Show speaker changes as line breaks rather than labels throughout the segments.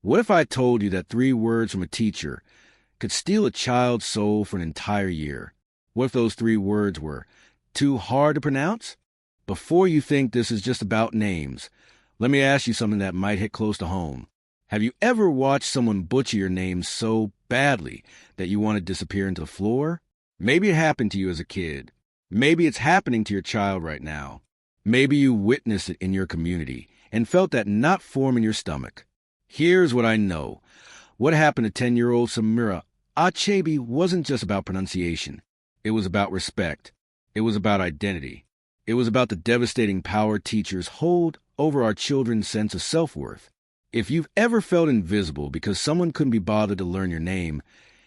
What if I told you that 3 words from a teacher could steal a child's soul for an entire year? What if those 3 words were too hard to pronounce? Before you think this is just about names, let me ask you something that might hit close to home. Have you ever watched someone butcher your name so badly that you want to disappear into the floor? Maybe it happened to you as a kid. Maybe it's happening to your child right now. Maybe you witnessed it in your community and felt that knot form in your stomach. Here's what I know. What happened to 10-year-old Samira Achebe wasn't just about pronunciation. It was about respect. It was about identity. It was about the devastating power teachers hold over our children's sense of self-worth. If you've ever felt invisible because someone couldn't be bothered to learn your name,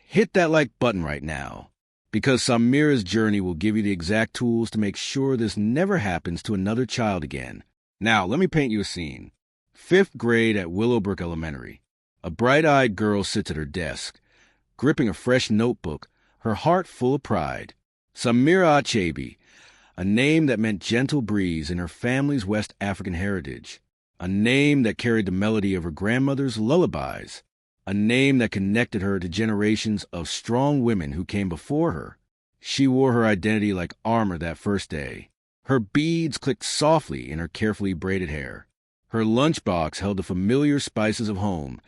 hit that like button right now. Because Samira's journey will give you the exact tools to make sure this never happens to another child again. Now, let me paint you a scene. 5th grade at Willowbrook Elementary. A bright-eyed girl sits at her desk, gripping a fresh notebook, her heart full of pride. Samira Achebe, a name that meant gentle breeze in her family's West African heritage. A name that carried the melody of her grandmother's lullabies. A name that connected her to generations of strong women who came before her. She wore her identity like armor that first day. Her beads clicked softly in her carefully braided hair. Her lunchbox held the familiar spices of home,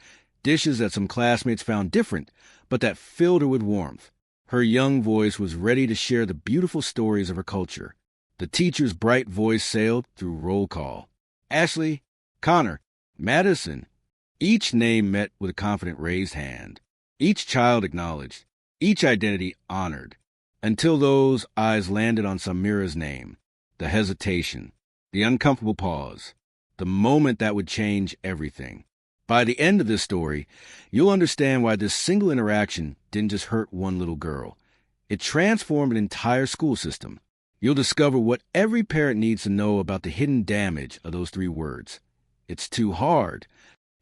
dishes that some classmates found different, but that filled her with warmth. Her young voice was ready to share the beautiful stories of her culture. The teacher's bright voice sailed through roll call. Ashley, Connor, Madison. Each name met with a confident raised hand. Each child acknowledged. Each identity honored. Until those eyes landed on Samira's name. The hesitation. The uncomfortable pause. The moment that would change everything. By the end of this story, you'll understand why this single interaction didn't just hurt one little girl. It transformed an entire school system. You'll discover what every parent needs to know about the hidden damage of those 3 words. It's too hard.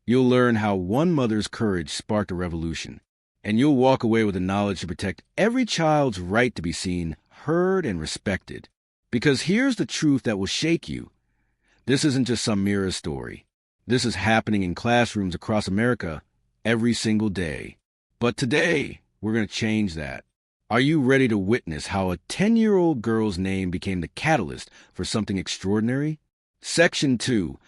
You'll learn how one mother's courage sparked a revolution. And you'll walk away with the knowledge to protect every child's right to be seen, heard, and respected. Because here's the truth that will shake you. This isn't just Samira's story. This is happening in classrooms across America every single day. But today, we're going to change that. Are you ready to witness how a 10-year-old girl's name became the catalyst for something extraordinary? Section 2.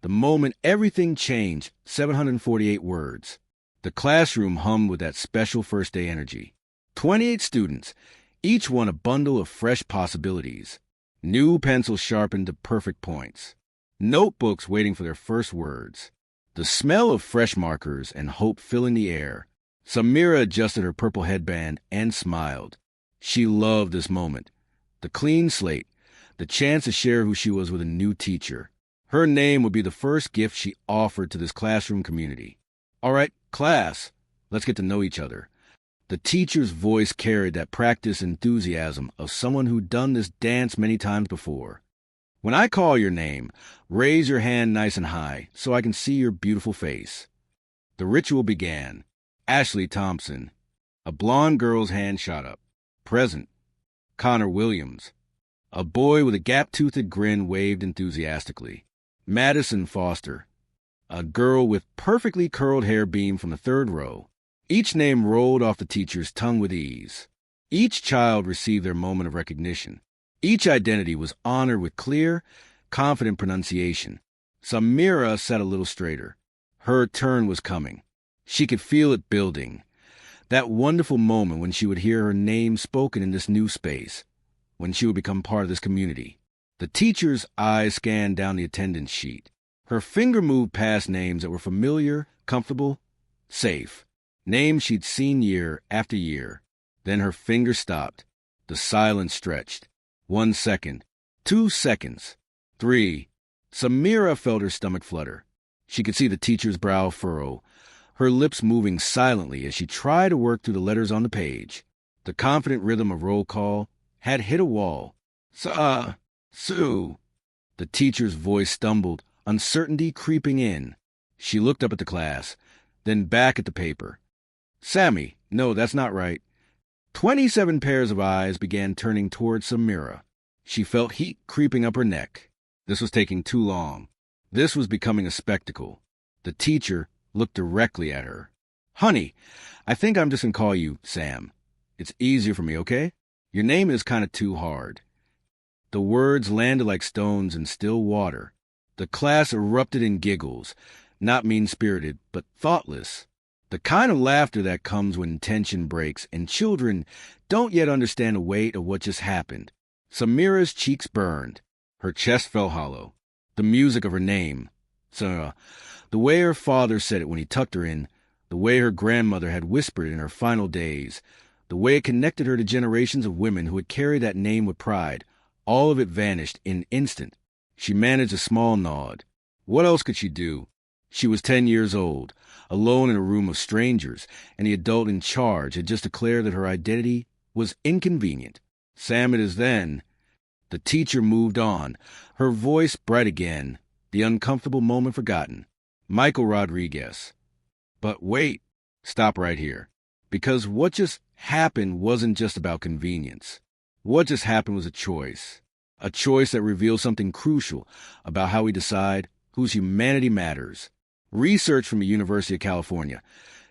The moment everything changed, 748 words. The classroom hummed with that special first day energy. 28 students, each one a bundle of fresh possibilities. New pencils sharpened to perfect points. Notebooks waiting for their first words. The smell of fresh markers and hope filling the air. Samira adjusted her purple headband and smiled. She loved this moment. The clean slate, the chance to share who she was with a new teacher. Her name would be the first gift she offered to this classroom community. All right, class, let's get to know each other. The teacher's voice carried that practiced enthusiasm of someone who'd done this dance many times before. When I call your name, raise your hand nice and high so I can see your beautiful face. The ritual began. Ashley Thompson. A blonde girl's hand shot up. Present. Connor Williams. A boy with a gap-toothed grin waved enthusiastically. Madison Foster. A girl with perfectly curled hair beamed from the 3rd row. Each name rolled off the teacher's tongue with ease. Each child received their moment of recognition. Each identity was honored with clear, confident pronunciation. Samira sat a little straighter. Her turn was coming. She could feel it building. That wonderful moment when she would hear her name spoken in this new space, when she would become part of this community. The teacher's eyes scanned down the attendance sheet. Her finger moved past names that were familiar, comfortable, safe. Names she'd seen year after year. Then her finger stopped. The silence stretched. 1 second. 2 seconds. 3. Samira felt her stomach flutter. She could see the teacher's brow furrow, her lips moving silently as she tried to work through the letters on the page. The confident rhythm of roll call had hit a wall. Sue. The teacher's voice stumbled, uncertainty creeping in. She looked up at the class, then back at the paper. Sammy, no, that's not right. 27 pairs of eyes began turning towards Samira. She felt heat creeping up her neck. This was taking too long. This was becoming a spectacle. The teacher, looked directly at her. Honey, I think I'm just going to call you Sam. It's easier for me, okay? Your name is kind of too hard. The words landed like stones in still water. The class erupted in giggles, not mean-spirited, but thoughtless. The kind of laughter that comes when tension breaks and children don't yet understand the weight of what just happened. Samira's cheeks burned. Her chest felt hollow. The music of her name, Samira, the way her father said it when he tucked her in, the way her grandmother had whispered in her final days, the way it connected her to generations of women who had carried that name with pride, all of it vanished in an instant. She managed a small nod. What else could she do? She was 10 years old, alone in a room of strangers, and the adult in charge had just declared that her identity was inconvenient. Sam it is then. The teacher moved on, her voice bright again, the uncomfortable moment forgotten. Michael Rodriguez. But wait, stop right here. Because what just happened wasn't just about convenience. What just happened was a choice that reveals something crucial about how we decide whose humanity matters. Research from the University of California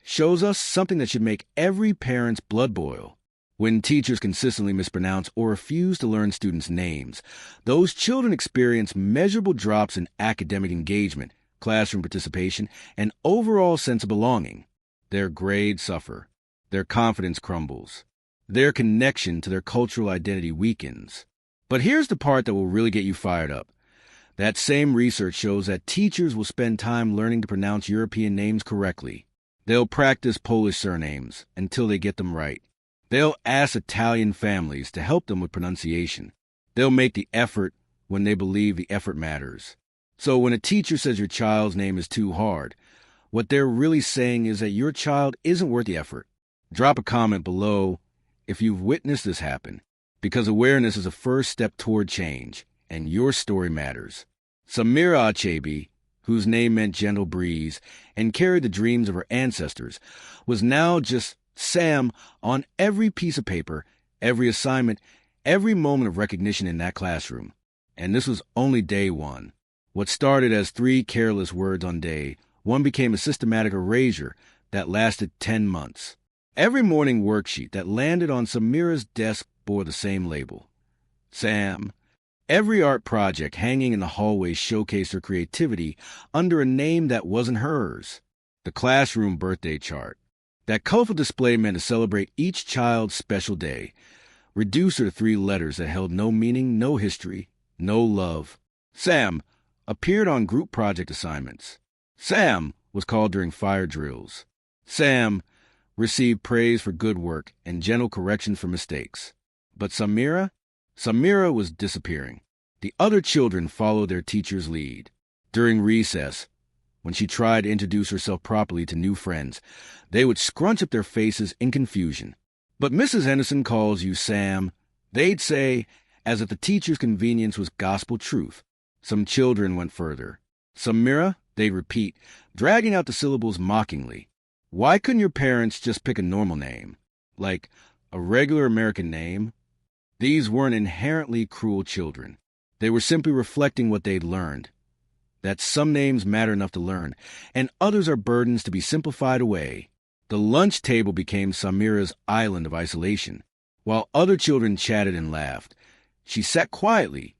shows us something that should make every parent's blood boil. When teachers consistently mispronounce or refuse to learn students' names, those children experience measurable drops in academic engagement, classroom participation, and overall sense of belonging. Their grades suffer. Their confidence crumbles. Their connection to their cultural identity weakens. But here's the part that will really get you fired up. That same research shows that teachers will spend time learning to pronounce European names correctly. They'll practice Polish surnames until they get them right. They'll ask Italian families to help them with pronunciation. They'll make the effort when they believe the effort matters. So when a teacher says your child's name is too hard, what they're really saying is that your child isn't worth the effort. Drop a comment below if you've witnessed this happen, because awareness is a first step toward change, and your story matters. Samira Achebe, whose name meant gentle breeze and carried the dreams of her ancestors, was now just Sam on every piece of paper, every assignment, every moment of recognition in that classroom. And this was only day one. What started as 3 careless words on day one became a systematic erasure that lasted 10 months. Every morning worksheet that landed on Samira's desk bore the same label, Sam. Every art project hanging in the hallway showcased her creativity under a name that wasn't hers. The classroom birthday chart. That colorful display meant to celebrate each child's special day, reduced her to 3 letters that held no meaning, no history, no love. Sam appeared on group project assignments. Sam was called during fire drills. Sam received praise for good work and gentle corrections for mistakes. But Samira was disappearing. The other children followed their teacher's lead. During recess, when she tried to introduce herself properly to new friends, they would scrunch up their faces in confusion. But Mrs. Henderson calls you Sam, they'd say, as if the teacher's convenience was gospel truth. Some children went further. Samira, they'd repeat, dragging out the syllables mockingly. Why couldn't your parents just pick a normal name? Like a regular American name? These weren't inherently cruel children. They were simply reflecting what they'd learned. That some names matter enough to learn, and others are burdens to be simplified away. The lunch table became Samira's island of isolation. While other children chatted and laughed, she sat quietly,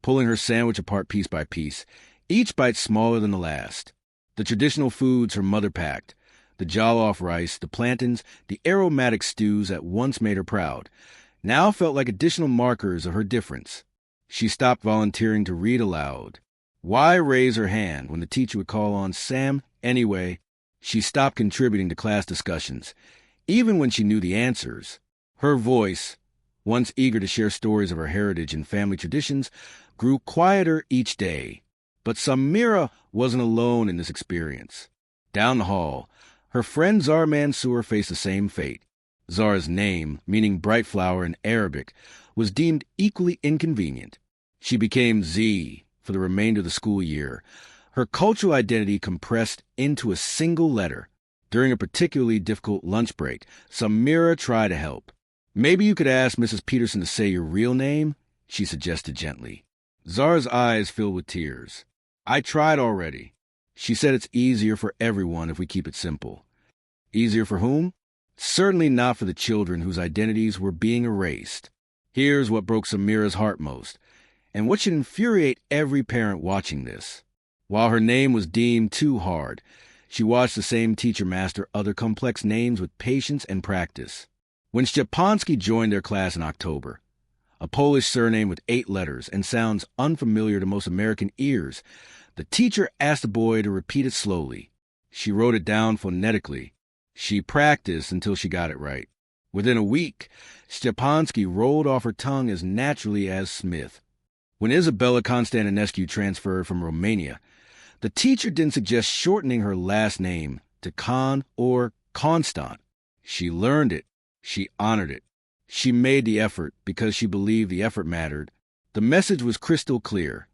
pulling her sandwich apart piece by piece, each bite smaller than the last. The traditional foods her mother packed, the jollof rice, the plantains, the aromatic stews that once made her proud, now felt like additional markers of her difference. She stopped volunteering to read aloud. Why raise her hand when the teacher would call on Sam anyway? She stopped contributing to class discussions, even when she knew the answers. Her voice, once eager to share stories of her heritage and family traditions, grew quieter each day. But Samira wasn't alone in this experience. Down the hall, her friend Zara Mansour faced the same fate. Zara's name, meaning bright flower in Arabic, was deemed equally inconvenient. She became Z for the remainder of the school year, her cultural identity compressed into a single letter. During a particularly difficult lunch break, Samira tried to help. Maybe you could ask Mrs. Peterson to say your real name, she suggested gently. Zara's eyes filled with tears. I tried already. She said it's easier for everyone if we keep it simple. Easier for whom? Certainly not for the children whose identities were being erased. Here's what broke Samira's heart most, and what should infuriate every parent watching this. While her name was deemed too hard, she watched the same teacher master other complex names with patience and practice. When Szczepanski joined their class in October, a Polish surname with 8 letters and sounds unfamiliar to most American ears, the teacher asked the boy to repeat it slowly. She wrote it down phonetically. She practiced until she got it right. Within a week, Szczepanski rolled off her tongue as naturally as Smith. When Isabella Constantinescu transferred from Romania, the teacher didn't suggest shortening her last name to Con or Constant. She learned it. She honored it. She made the effort because she believed the effort mattered. The message was crystal clear.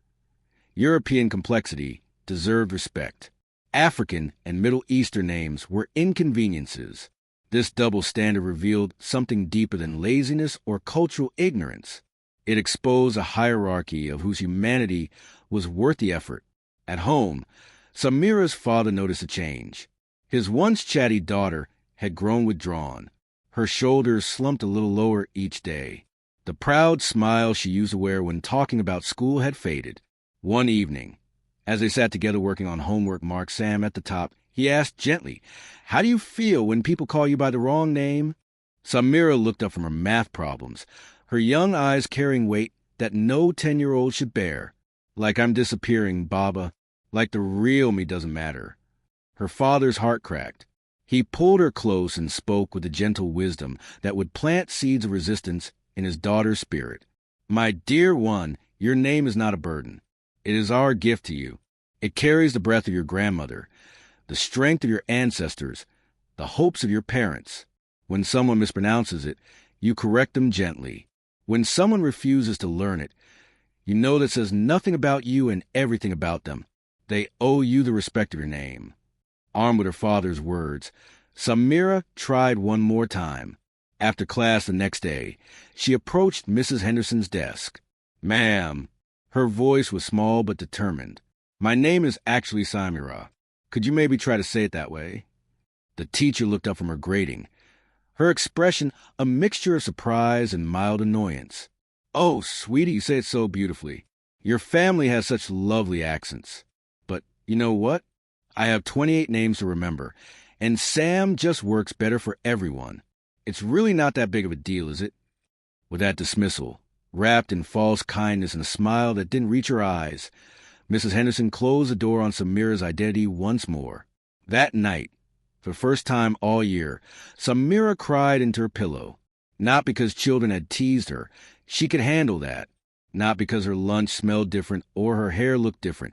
European complexity deserved respect. African and Middle Eastern names were inconveniences. This double standard revealed something deeper than laziness or cultural ignorance. It exposed a hierarchy of whose humanity was worth the effort. At home, Samira's father noticed a change. His once chatty daughter had grown withdrawn. Her shoulders slumped a little lower each day. The proud smile she used to wear when talking about school had faded. One evening, as they sat together working on homework marked Sam at the top, he asked gently, "How do you feel when people call you by the wrong name?" Samira looked up from her math problems, her young eyes carrying weight that no 10-year-old should bear. "Like I'm disappearing, Baba. Like the real me doesn't matter." Her father's heart cracked. He pulled her close and spoke with a gentle wisdom that would plant seeds of resistance in his daughter's spirit. "My dear one, your name is not a burden. It is our gift to you. It carries the breath of your grandmother, the strength of your ancestors, the hopes of your parents. When someone mispronounces it, you correct them gently. When someone refuses to learn it, you know that says nothing about you and everything about them. They owe you the respect of your name." Armed with her father's words, Samira tried one more time. After class the next day, she approached Mrs. Henderson's desk. "Ma'am," her voice was small but determined, "my name is actually Samira. Could you maybe try to say it that way?" The teacher looked up from her grating, her expression a mixture of surprise and mild annoyance. "Oh, sweetie, you say it so beautifully. Your family has such lovely accents. But you know what? I have 28 names to remember, and Sam just works better for everyone. It's really not that big of a deal, is it?" With that dismissal, wrapped in false kindness and a smile that didn't reach her eyes, Mrs. Henderson closed the door on Samira's identity once more. That night, for the first time all year, Samira cried into her pillow. Not because children had teased her. She could handle that. Not because her lunch smelled different or her hair looked different.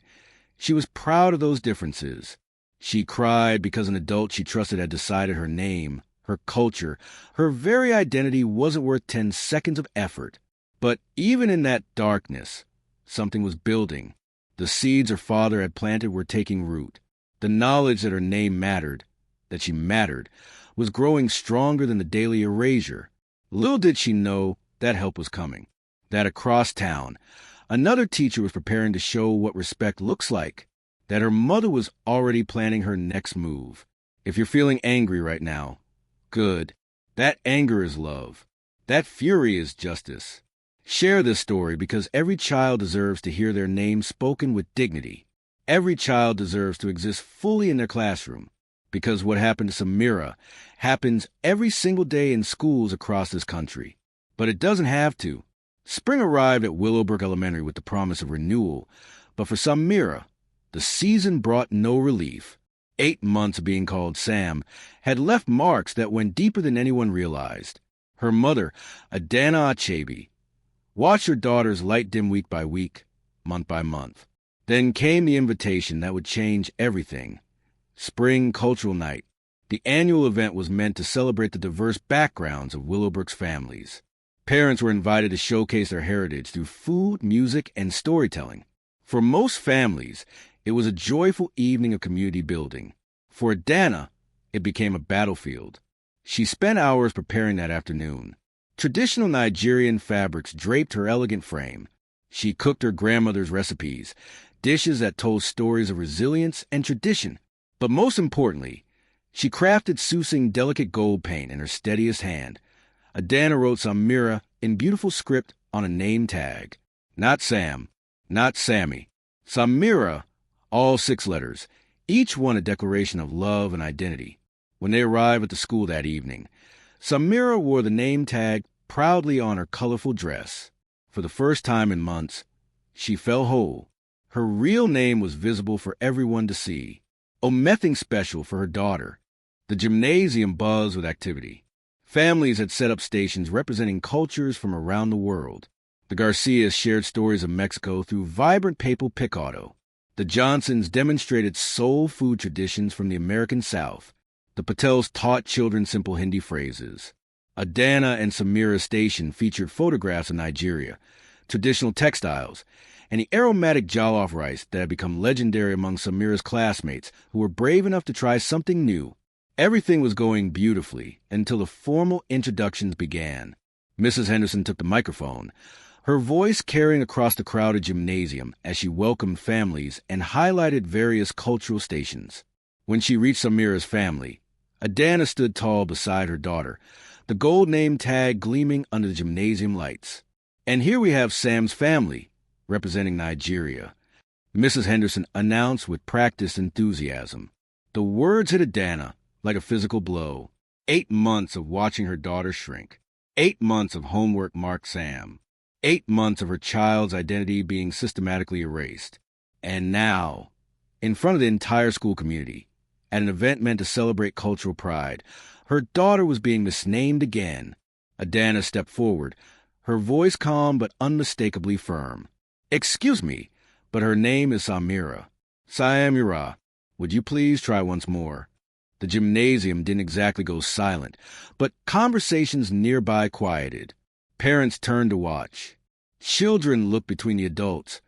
She was proud of those differences. She cried because an adult she trusted had decided her name, her culture, her very identity wasn't worth 10 seconds of effort. But even in that darkness, something was building. The seeds her father had planted were taking root. The knowledge that her name mattered, that she mattered, was growing stronger than the daily erasure. Little did she know that help was coming. That across town, another teacher was preparing to show what respect looks like. That her mother was already planning her next move. If you're feeling angry right now, good. That anger is love. That fury is justice. Share this story because every child deserves to hear their name spoken with dignity. Every child deserves to exist fully in their classroom. Because what happened to Samira happens every single day in schools across this country. But it doesn't have to. Spring arrived at Willowbrook Elementary with the promise of renewal, but for Samira, the season brought no relief. 8 months of being called Sam had left marks that went deeper than anyone realized. Her mother, Adana Achebe, watched her daughters light dim week by week, month by month. Then came the invitation that would change everything. Spring Cultural Night. The annual event was meant to celebrate the diverse backgrounds of Willowbrook's families. Parents were invited to showcase their heritage through food, music, and storytelling. For most families, it was a joyful evening of community building. For Adana, it became a battlefield. She spent hours preparing that afternoon. Traditional Nigerian fabrics draped her elegant frame. She cooked her grandmother's recipes, dishes that told stories of resilience and tradition. But most importantly, she crafted Susing delicate gold paint in her steadiest hand. Adana wrote Samira in beautiful script on a name tag. Not Sam, not Sammy. Samira, all 6 letters, each one a declaration of love and identity. When they arrived at the school that evening, Samira wore the name tag proudly on her colorful dress. For the first time in months, she felt whole. Her real name was visible for everyone to see. Nothing special for her daughter. The gymnasium buzzed with activity. Families had set up stations representing cultures from around the world. The Garcias shared stories of Mexico through vibrant papal picado. The Johnsons demonstrated soul food traditions from the American South. The Patels taught children simple Hindi phrases. Adana and Samira's station featured photographs of Nigeria, traditional textiles, and the aromatic jollof rice that had become legendary among Samira's classmates who were brave enough to try something new. Everything was going beautifully until the formal introductions began. Mrs. Henderson took the microphone, her voice carrying across the crowded gymnasium as she welcomed families and highlighted various cultural stations. When she reached Samira's family, Adana stood tall beside her daughter, the gold name tag gleaming under the gymnasium lights. And here we have Sam's family, representing Nigeria. Mrs. Henderson announced with practiced enthusiasm. The words hit Adana like a physical blow. 8 months of watching her daughter shrink. 8 months of homework marked Sam. 8 months of her child's identity being systematically erased. And now, in front of the entire school community, at an event meant to celebrate cultural pride, her daughter was being misnamed again. Adana stepped forward, her voice calm but unmistakably firm. "Excuse me, but her name is Samira. Samira, would you please try once more?" The gymnasium didn't exactly go silent, but conversations nearby quieted. Parents turned to watch. Children looked between the adults,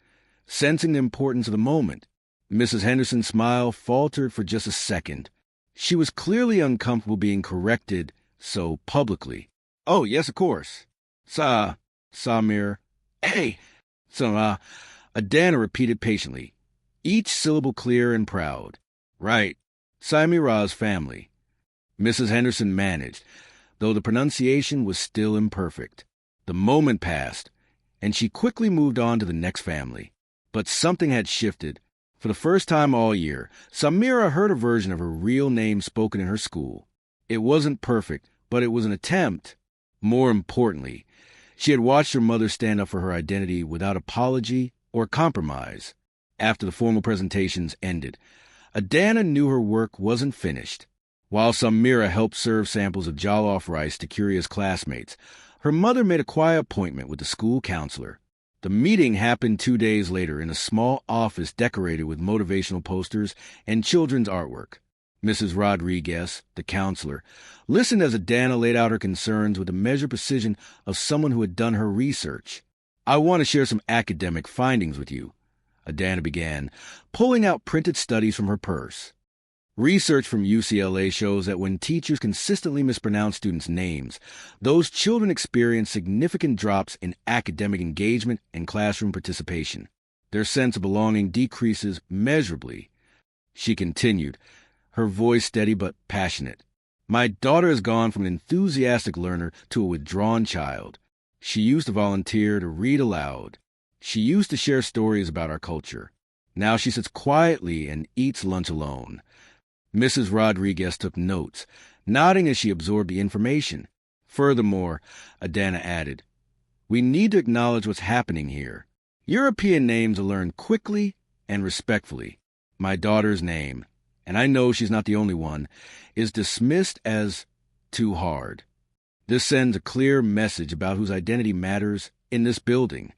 sensing the importance of the moment. Mrs. Henderson's smile faltered for just a second. She was clearly uncomfortable being corrected so publicly. "Oh, yes, of course. Samir. Hey, Adana repeated patiently, each syllable clear and proud. Right. Samira's family." Mrs. Henderson managed, though the pronunciation was still imperfect. The moment passed, and she quickly moved on to the next family. But something had shifted. For the first time all year, Samira heard a version of her real name spoken in her school. It wasn't perfect, but it was an attempt. More importantly, she had watched her mother stand up for her identity without apology or compromise. After the formal presentations ended, Adana knew her work wasn't finished. While Samira helped serve samples of jollof rice to curious classmates, her mother made a quiet appointment with the school counselor. The meeting happened 2 days later in a small office decorated with motivational posters and children's artwork. Mrs. Rodriguez, the counselor, listened as Adana laid out her concerns with the measured precision of someone who had done her research. "I want to share some academic findings with you," Adana began, pulling out printed studies from her purse. Research from UCLA shows that when teachers consistently mispronounce students' names, those children experience significant drops in academic engagement and classroom participation. Their sense of belonging decreases measurably. She continued, her voice steady but passionate. "My daughter has gone from an enthusiastic learner to a withdrawn child. She used to volunteer to read aloud. She used to share stories about our culture. Now she sits quietly and eats lunch alone." Mrs. Rodriguez took notes, nodding as she absorbed the information. Furthermore, Adana added, "We need to acknowledge what's happening here. European names are learned quickly and respectfully. My daughter's name, and I know she's not the only one, is dismissed as too hard. This sends a clear message about whose identity matters in this building."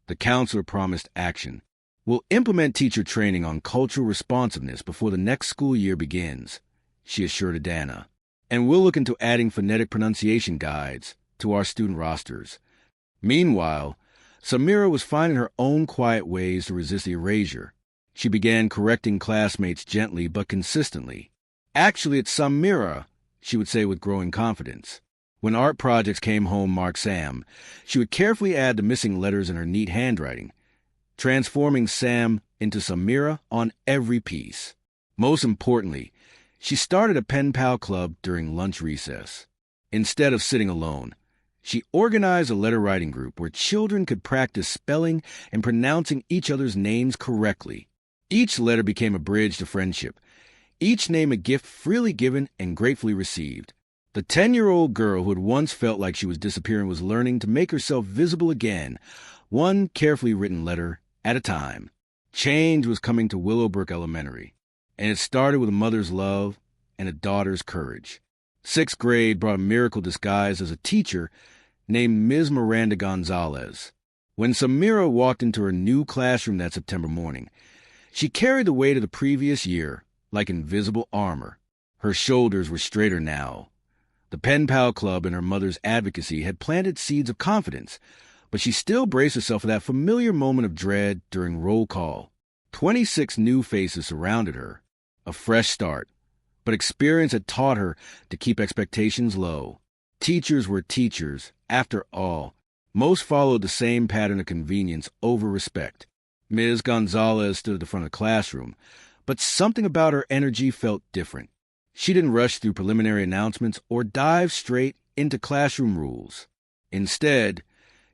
The counselor promised action. "We'll implement teacher training on cultural responsiveness before the next school year begins," she assured Adana. "And we'll look into adding phonetic pronunciation guides to our student rosters." Meanwhile, Samira was finding her own quiet ways to resist the erasure. She began correcting classmates gently but consistently. "Actually, it's Samira," she would say with growing confidence. When art projects came home marked Sam, she would carefully add the missing letters in her neat handwriting, transforming Sam into Samira on every piece. Most importantly, she started a pen pal club during lunch recess. Instead of sitting alone, she organized a letter-writing group where children could practice spelling and pronouncing each other's names correctly. Each letter became a bridge to friendship, each name a gift freely given and gratefully received. The 10-year-old girl who had once felt like she was disappearing was learning to make herself visible again, one carefully written letter at a time. Change was coming to Willowbrook Elementary, and it started with a mother's love and a daughter's courage. Sixth grade brought a miracle disguised as a teacher named Ms. Miranda Gonzalez. When Samira walked into her new classroom that September morning, she carried the weight of the previous year like invisible armor. Her shoulders were straighter now. The Pen Pal Club and her mother's advocacy had planted seeds of confidence, but she still braced herself for that familiar moment of dread during roll call. 26 new faces surrounded her. A fresh start, but experience had taught her to keep expectations low. Teachers were teachers, after all. Most followed the same pattern of convenience over respect. Ms. Gonzalez stood at the front of the classroom, but something about her energy felt different. She didn't rush through preliminary announcements or dive straight into classroom rules. Instead,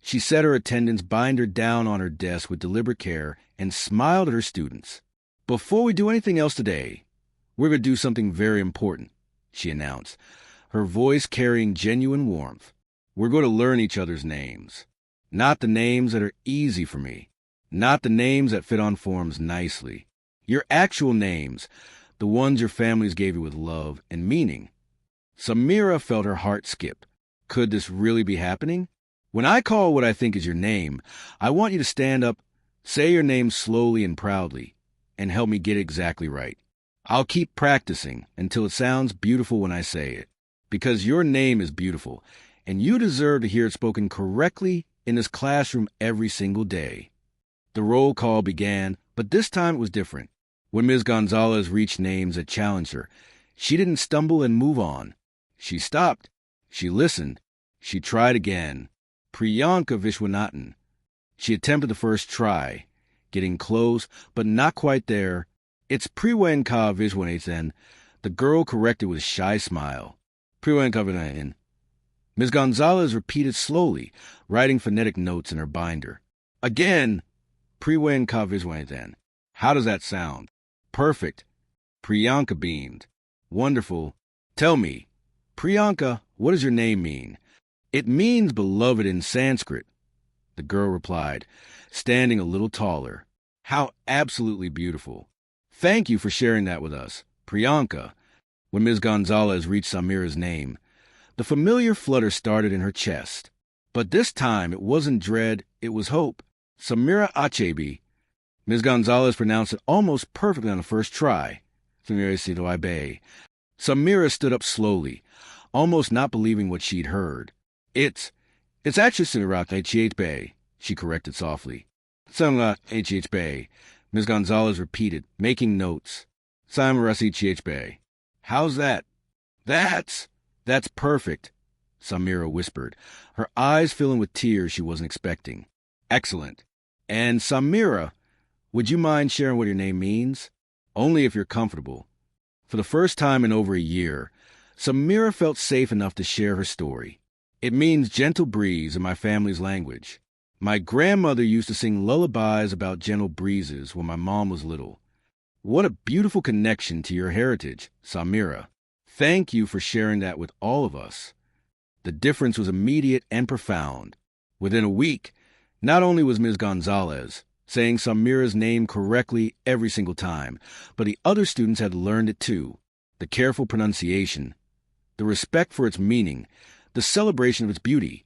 she set her attendance binder down on her desk with deliberate care and smiled at her students. "Before we do anything else today, we're going to do something very important," she announced, her voice carrying genuine warmth. "We're going to learn each other's names. Not the names that are easy for me. Not the names that fit on forms nicely. Your actual names, the ones your families gave you with love and meaning." Samira felt her heart skip. Could this really be happening? "When I call what I think is your name, I want you to stand up, say your name slowly and proudly, and help me get it exactly right. I'll keep practicing until it sounds beautiful when I say it, because your name is beautiful, and you deserve to hear it spoken correctly in this classroom every single day." The roll call began, but this time it was different. When Ms. Gonzalez reached names that challenged her, she didn't stumble and move on. She stopped. She listened. She tried again. Priyanka Vishwanathan. She attempted the first try, getting close, but not quite there. "It's Priyanka Vishwanathan," the girl corrected with a shy smile. "Priyanka Vishwanathan." Ms. Gonzalez repeated slowly, writing phonetic notes in her binder. "Again, Priyanka Vishwanathan. How does that sound?" "Perfect." Priyanka beamed. "Wonderful. Tell me, Priyanka, what does your name mean?" "It means beloved in Sanskrit," the girl replied, standing a little taller. "How absolutely beautiful. Thank you for sharing that with us, Priyanka." When Ms. Gonzalez reached Samira's name, the familiar flutter started in her chest. But this time it wasn't dread, it was hope. "Samira Achebe." Ms. Gonzalez pronounced it almost perfectly on the first try. Samira Sidoibe. Samira stood up slowly, almost not believing what she'd heard. It's actually Samira Achebe," she corrected softly. "Samira Achebe," Ms. Gonzalez repeated, making notes. "Samira Achebe. How's that?" That's perfect," Samira whispered, her eyes filling with tears she wasn't expecting. "Excellent. And Samira, would you mind sharing what your name means? Only if you're comfortable." For the first time in over a year, Samira felt safe enough to share her story. "It means gentle breeze in my family's language. My grandmother used to sing lullabies about gentle breezes when my mom was little." "What a beautiful connection to your heritage, Samira. Thank you for sharing that with all of us." The difference was immediate and profound. Within a week, not only was Ms. Gonzalez saying Samira's name correctly every single time, but the other students had learned it too. The careful pronunciation, the respect for its meaning, the celebration of its beauty.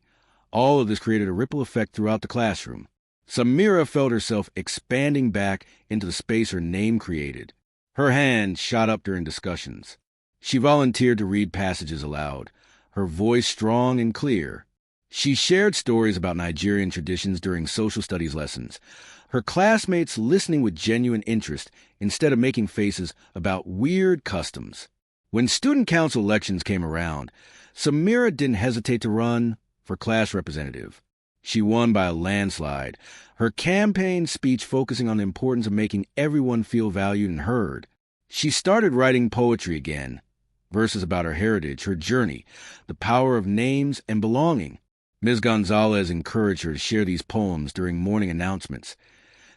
All of this created a ripple effect throughout the classroom. Samira felt herself expanding back into the space her name created. Her hand shot up during discussions. She volunteered to read passages aloud, her voice strong and clear. She shared stories about Nigerian traditions during social studies lessons, her classmates listening with genuine interest instead of making faces about weird customs. When student council elections came around, Samira didn't hesitate to run for class representative. She won by a landslide, her campaign speech focusing on the importance of making everyone feel valued and heard. She started writing poetry again, verses about her heritage, her journey, the power of names and belonging. Ms. Gonzalez encouraged her to share these poems during morning announcements,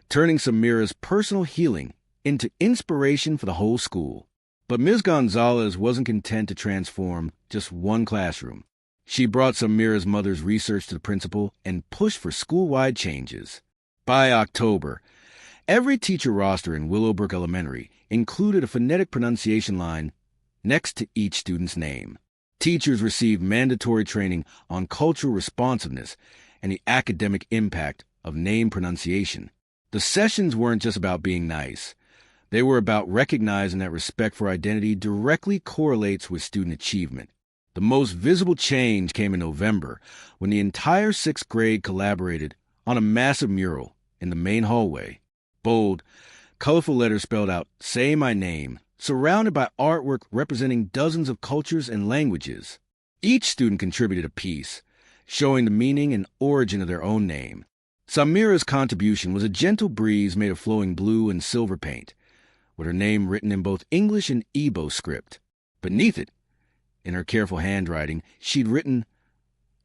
turning Samira's personal healing into inspiration for the whole school. But Ms. Gonzalez wasn't content to transform just one classroom. She brought Samira's mother's research to the principal and pushed for school-wide changes. By October, every teacher roster in Willowbrook Elementary included a phonetic pronunciation line next to each student's name. Teachers received mandatory training on cultural responsiveness and the academic impact of name pronunciation. The sessions weren't just about being nice. They were about recognizing that respect for identity directly correlates with student achievement. The most visible change came in November when the entire 6th grade collaborated on a massive mural in the main hallway. Bold, colorful letters spelled out, "Say my name," surrounded by artwork representing dozens of cultures and languages. Each student contributed a piece, showing the meaning and origin of their own name. Samira's contribution was a gentle breeze made of flowing blue and silver paint, with her name written in both English and Igbo script. Beneath it, in her careful handwriting, she'd written,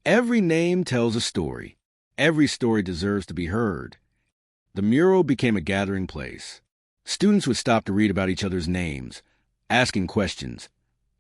"Every name tells a story. Every story deserves to be heard." The mural became a gathering place. Students would stop to read about each other's names, asking questions,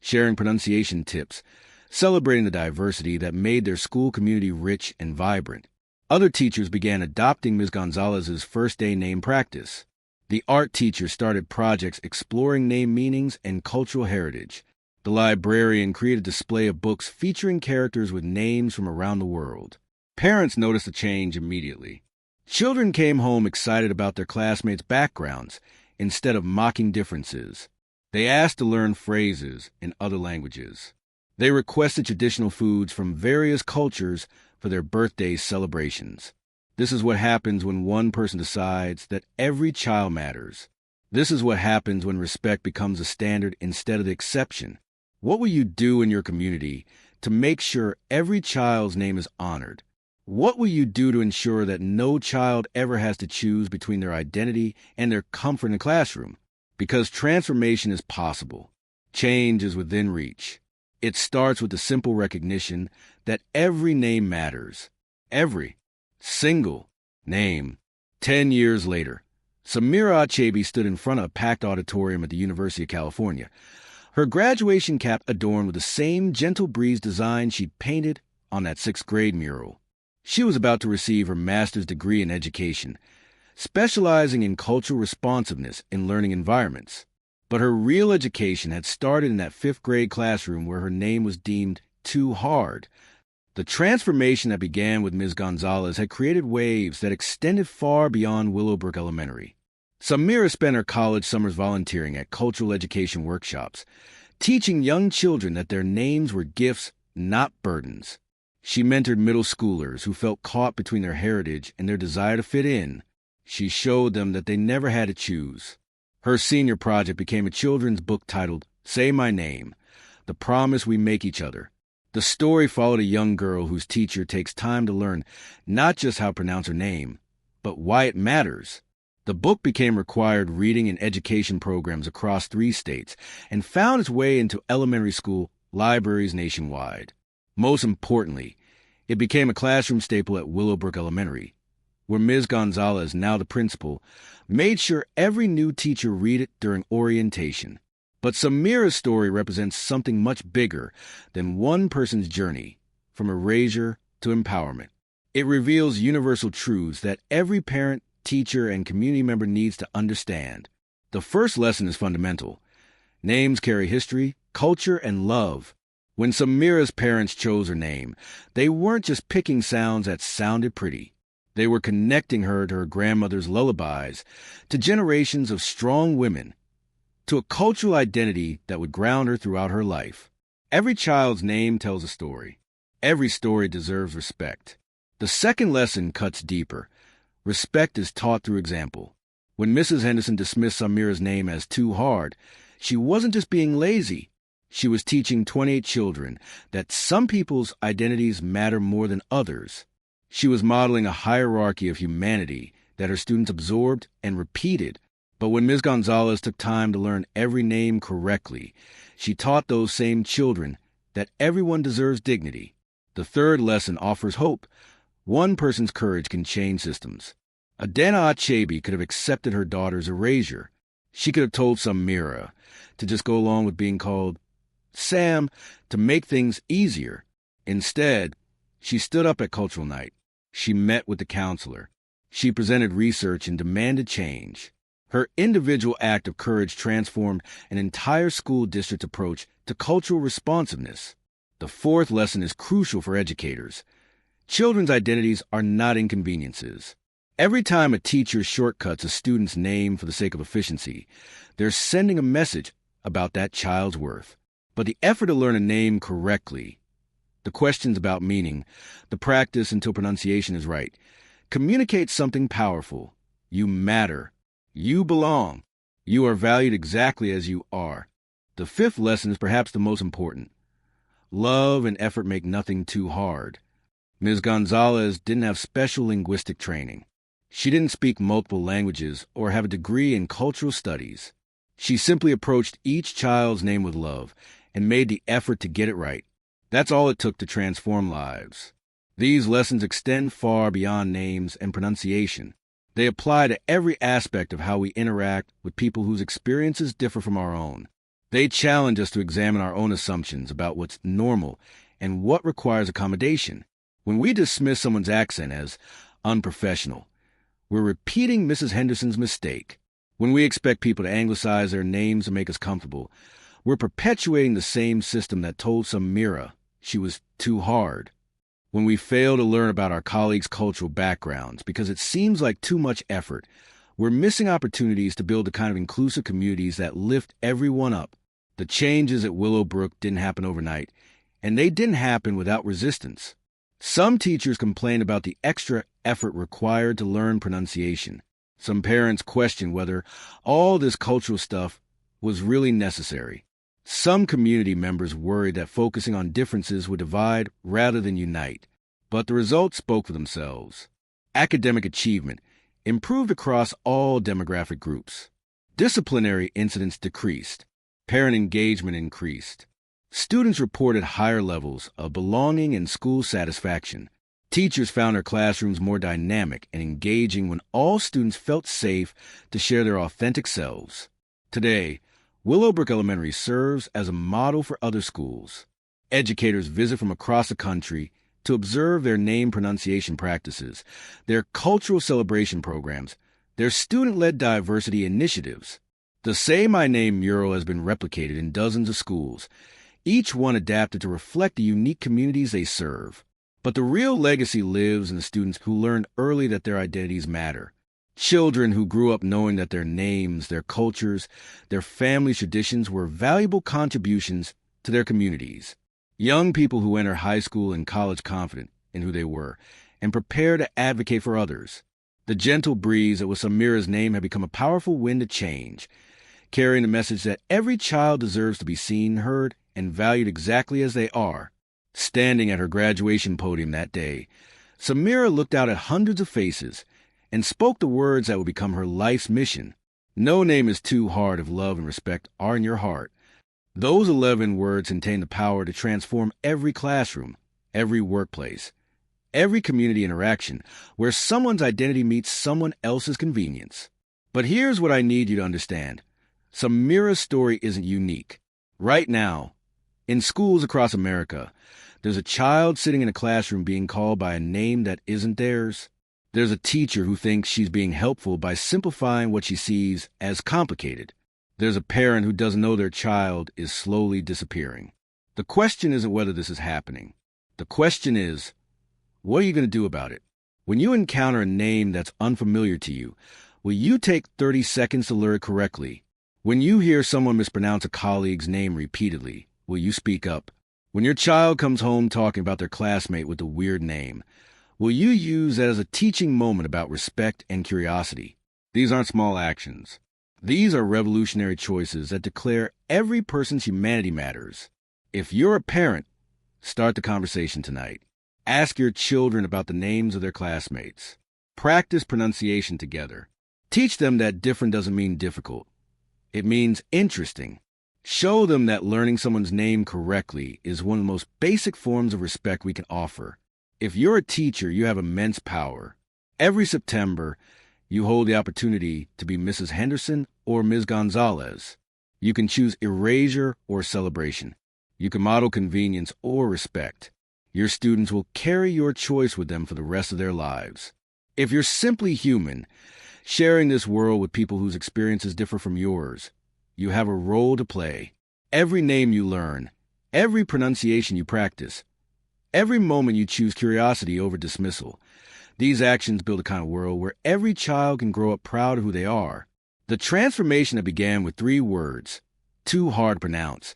sharing pronunciation tips, celebrating the diversity that made their school community rich and vibrant. Other teachers began adopting Ms. Gonzalez's first-day name practice. The art teacher started projects exploring name meanings and cultural heritage. The librarian created a display of books featuring characters with names from around the world. Parents noticed a change immediately. Children came home excited about their classmates' backgrounds instead of mocking differences. They asked to learn phrases in other languages. They requested traditional foods from various cultures for their birthday celebrations. This is what happens when one person decides that every child matters. This is what happens when respect becomes a standard instead of the exception. What will you do in your community to make sure every child's name is honored? What will you do to ensure that no child ever has to choose between their identity and their comfort in the classroom? Because transformation is possible. Change is within reach. It starts with the simple recognition that every name matters. Every single name. 10 years later, Samira Achebe stood in front of a packed auditorium at the University of California, her graduation cap adorned with the same gentle breeze design she'd painted on that 6th grade mural. She was about to receive her master's degree in education, specializing in cultural responsiveness in learning environments. But her real education had started in that 5th grade classroom where her name was deemed too hard. The transformation that began with Ms. Gonzalez had created waves that extended far beyond Willowbrook Elementary. Samira spent her college summers volunteering at cultural education workshops, teaching young children that their names were gifts, not burdens. She mentored middle schoolers who felt caught between their heritage and their desire to fit in. She showed them that they never had to choose. Her senior project became a children's book titled "Say My Name, The Promise We Make Each Other." The story followed a young girl whose teacher takes time to learn not just how to pronounce her name, but why it matters. The book became required reading and education programs across 3 states and found its way into elementary school libraries nationwide. Most importantly, it became a classroom staple at Willowbrook Elementary, where Ms. Gonzalez, now the principal, made sure every new teacher read it during orientation. But Samira's story represents something much bigger than one person's journey, from erasure to empowerment. It reveals universal truths that every parent, teacher, and community member needs to understand. The first lesson is fundamental. Names carry history, culture, and love. When Samira's parents chose her name, they weren't just picking sounds that sounded pretty. They were connecting her to her grandmother's lullabies, to generations of strong women, to a cultural identity that would ground her throughout her life. Every child's name tells a story. Every story deserves respect. The second lesson cuts deeper. Respect is taught through example. When Mrs. Henderson dismissed Samira's name as too hard, she wasn't just being lazy. She was teaching 28 children that some people's identities matter more than others. She was modeling a hierarchy of humanity that her students absorbed and repeated. But when Ms. Gonzalez took time to learn every name correctly, she taught those same children that everyone deserves dignity. The third lesson offers hope. One person's courage can change systems. Adena Achebe could have accepted her daughter's erasure. She could have told Samira to just go along with being called Sam to make things easier. Instead, she stood up at Cultural Night. She met with the counselor. She presented research and demanded change. Her individual act of courage transformed an entire school district's approach to cultural responsiveness. The fourth lesson is crucial for educators. Children's identities are not inconveniences. Every time a teacher shortcuts a student's name for the sake of efficiency, they're sending a message about that child's worth. But the effort to learn a name correctly, the questions about meaning, the practice until pronunciation is right, communicates something powerful. You matter. You belong. You are valued exactly as you are. The fifth lesson is perhaps the most important. Love and effort make nothing too hard. Ms. Gonzalez didn't have special linguistic training. She didn't speak multiple languages or have a degree in cultural studies. She simply approached each child's name with love and made the effort to get it right. That's all it took to transform lives. These lessons extend far beyond names and pronunciation. They apply to every aspect of how we interact with people whose experiences differ from our own. They challenge us to examine our own assumptions about what's normal and what requires accommodation. When we dismiss someone's accent as unprofessional, we're repeating Mrs. Henderson's mistake. When we expect people to anglicize their names to make us comfortable, we're perpetuating the same system that told Samira she was too hard. When we fail to learn about our colleagues' cultural backgrounds because it seems like too much effort, we're missing opportunities to build the kind of inclusive communities that lift everyone up. The changes at Willowbrook didn't happen overnight, and they didn't happen without resistance. Some teachers complained about the extra effort required to learn pronunciation. Some parents questioned whether all this cultural stuff was really necessary. Some community members worried that focusing on differences would divide rather than unite. But the results spoke for themselves. Academic achievement improved across all demographic groups. Disciplinary incidents decreased. Parent engagement increased. Students reported higher levels of belonging and school satisfaction. Teachers found their classrooms more dynamic and engaging when all students felt safe to share their authentic selves. Today, Willowbrook Elementary serves as a model for other schools. Educators visit from across the country to observe their name pronunciation practices, their cultural celebration programs, their student-led diversity initiatives. The Say My Name mural has been replicated in dozens of schools, each one adapted to reflect the unique communities they serve. But the real legacy lives in the students who learned early that their identities matter. Children who grew up knowing that their names, their cultures, their family traditions were valuable contributions to their communities. Young people who enter high school and college confident in who they were and prepare to advocate for others. The gentle breeze that was Samira's name had become a powerful wind of change, carrying the message that every child deserves to be seen, heard, and valued exactly as they are. Standing at her graduation podium that day, Samira looked out at hundreds of faces and spoke the words that would become her life's mission. No name is too hard if love and respect are in your heart. Those 11 words contain the power to transform every classroom, every workplace, every community interaction where someone's identity meets someone else's convenience. But here's what I need you to understand. Samira's story isn't unique. Right now, in schools across America, there's a child sitting in a classroom being called by a name that isn't theirs. There's a teacher who thinks she's being helpful by simplifying what she sees as complicated. There's a parent who doesn't know their child is slowly disappearing. The question isn't whether this is happening. The question is, what are you going to do about it? When you encounter a name that's unfamiliar to you, will you take 30 seconds to learn it correctly? When you hear someone mispronounce a colleague's name repeatedly, will you speak up? When your child comes home talking about their classmate with a weird name, will you use that as a teaching moment about respect and curiosity? These aren't small actions. These are revolutionary choices that declare every person's humanity matters. If you're a parent, start the conversation tonight. Ask your children about the names of their classmates. Practice pronunciation together. Teach them that different doesn't mean difficult. It means interesting. Show them that learning someone's name correctly is one of the most basic forms of respect we can offer. If you're a teacher, you have immense power. Every September, you hold the opportunity to be Mrs. Henderson or Ms. Gonzalez. You can choose erasure or celebration. You can model convenience or respect. Your students will carry your choice with them for the rest of their lives. If you're simply human, sharing this world with people whose experiences differ from yours, you have a role to play. Every name you learn, every pronunciation you practice, every moment you choose curiosity over dismissal, these actions build a kind of world where every child can grow up proud of who they are. The transformation that began with 3 words, too hard to pronounce,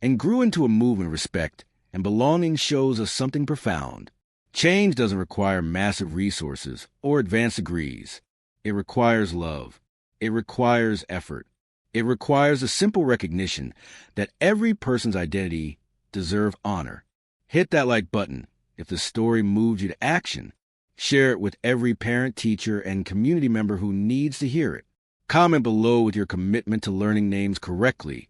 and grew into a movement of respect and belonging shows us something profound. Change doesn't require massive resources or advanced degrees. It requires love. It requires effort. It requires a simple recognition that every person's identity deserves honor. Hit that like button if the story moved you to action. Share it with every parent, teacher, and community member who needs to hear it. Comment below with your commitment to learning names correctly,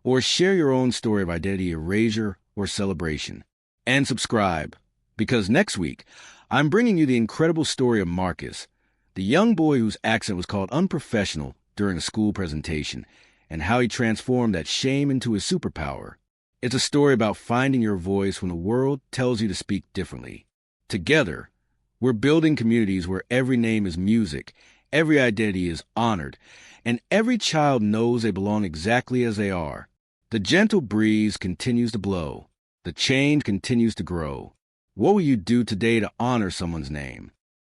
or share your own story of identity erasure or celebration. And subscribe, because next week, I'm bringing you the incredible story of Marcus, the young boy whose accent was called unprofessional during a school presentation, and how he transformed that shame into his superpower. It's a story about finding your voice when the world tells you to speak differently. Together, we're building communities where every name is music, every identity is honored, and every child knows they belong exactly as they are. The gentle breeze continues to blow. The change continues to grow. What will you do today to honor someone's name?